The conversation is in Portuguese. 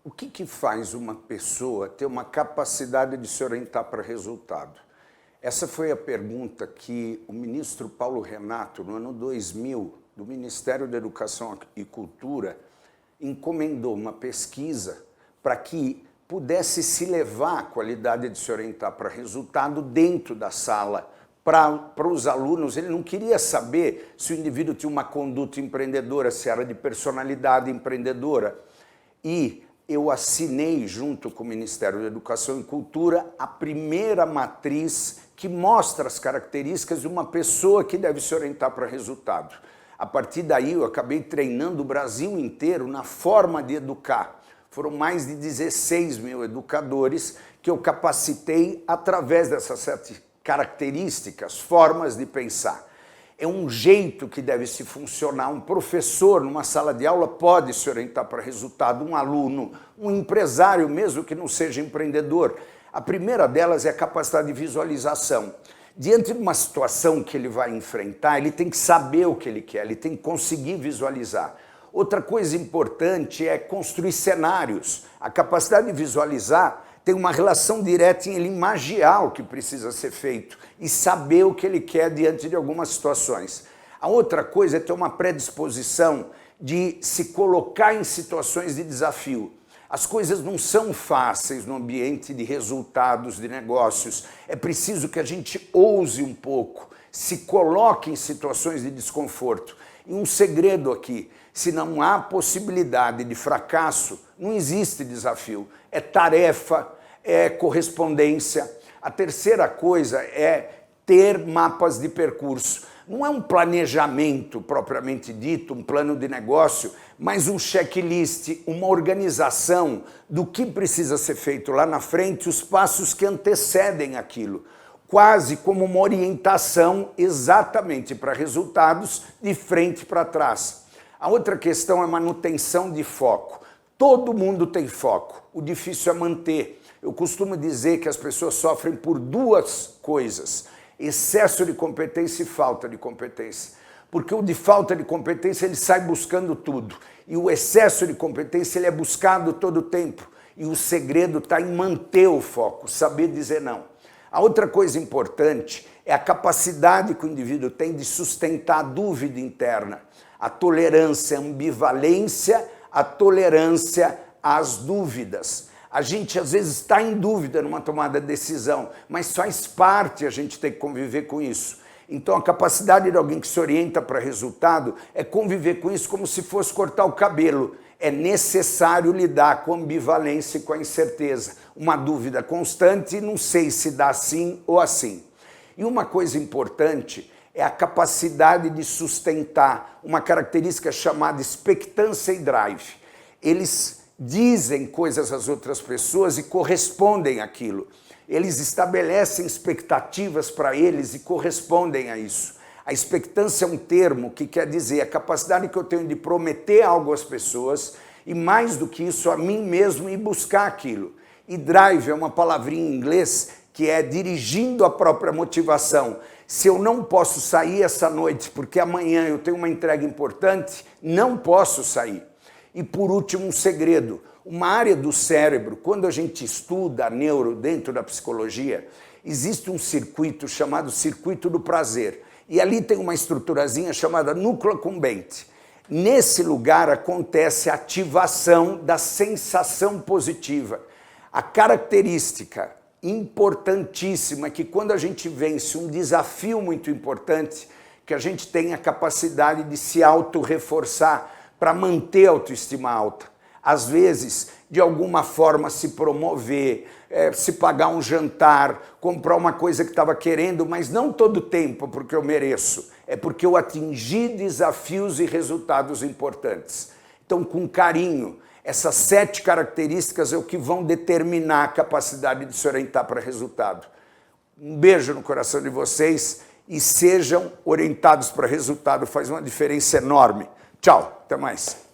O que faz uma pessoa ter uma capacidade de se orientar para resultado? Essa foi a pergunta que o ministro Paulo Renato, no ano 2000, do Ministério da Educação e Cultura, encomendou uma pesquisa para que pudesse se levar a qualidade de se orientar para resultado dentro da sala. Para os alunos, ele não queria saber se o indivíduo tinha uma conduta empreendedora, se era de personalidade empreendedora. E eu assinei, junto com o Ministério da Educação e Cultura, a primeira matriz que mostra as características de uma pessoa que deve se orientar para resultado. A partir daí, eu acabei treinando o Brasil inteiro na forma de educar. Foram mais de 16 mil educadores que eu capacitei através dessas 7 características, formas de pensar. É um jeito que deve se funcionar. Um professor numa sala de aula pode se orientar para resultado, um aluno, um empresário, mesmo que não seja empreendedor. A primeira delas é a capacidade de visualização. Diante de uma situação que ele vai enfrentar, ele tem que saber o que ele quer, ele tem que conseguir visualizar. Outra coisa importante é construir cenários. A capacidade de visualizar tem uma relação direta em ele imaginar o que precisa ser feito e saber o que ele quer diante de algumas situações. A outra coisa é ter uma predisposição de se colocar em situações de desafio. As coisas não são fáceis no ambiente de resultados, de negócios. É preciso que a gente ouse um pouco, se coloque em situações de desconforto. E um segredo aqui, se não há possibilidade de fracasso, não existe desafio. É tarefa, é correspondência. A terceira coisa é ter mapas de percurso. Não é um planejamento propriamente dito, um plano de negócio, mas um checklist, uma organização do que precisa ser feito lá na frente, os passos que antecedem aquilo. Quase como uma orientação exatamente para resultados de frente para trás. A outra questão é manutenção de foco. Todo mundo tem foco, o difícil é manter. Eu costumo dizer que as pessoas sofrem por 2 coisas, excesso de competência e falta de competência. Porque o de falta de competência ele sai buscando tudo, e o excesso de competência ele é buscado todo o tempo. E o segredo está em manter o foco, saber dizer não. A outra coisa importante é a capacidade que o indivíduo tem de sustentar a dúvida interna, a tolerância, a ambivalência, a tolerância às dúvidas. A gente às vezes está em dúvida numa tomada de decisão, mas faz parte a gente ter que conviver com isso. Então a capacidade de alguém que se orienta para resultado é conviver com isso como se fosse cortar o cabelo. É necessário lidar com a ambivalência e com a incerteza. Uma dúvida constante, não sei se dá assim ou assim. E uma coisa importante é a capacidade de sustentar uma característica chamada expectância e drive. Eles dizem coisas às outras pessoas e correspondem àquilo. Eles estabelecem expectativas para eles e correspondem a isso. A expectância é um termo que quer dizer a capacidade que eu tenho de prometer algo às pessoas e, mais do que isso, a mim mesmo e buscar aquilo. E drive é uma palavrinha em inglês que é dirigindo a própria motivação. Se eu não posso sair essa noite porque amanhã eu tenho uma entrega importante, não posso sair. E por último, um segredo. Uma área do cérebro, quando a gente estuda a neuro dentro da psicologia, existe um circuito chamado circuito do prazer. E ali tem uma estruturazinha chamada núcleo accumbente. Nesse lugar acontece a ativação da sensação positiva. A característica importantíssima é que quando a gente vence um desafio muito importante, que a gente tem a capacidade de se auto-reforçar para manter a autoestima alta. Às vezes, de alguma forma, se promover, se pagar um jantar, comprar uma coisa que estava querendo, mas não todo o tempo porque eu mereço, é porque eu atingi desafios e resultados importantes. Então, com carinho, essas 7 características é o que vão determinar a capacidade de se orientar para resultado. Um beijo no coração de vocês e sejam orientados para resultado, faz uma diferença enorme. Tchau, até mais.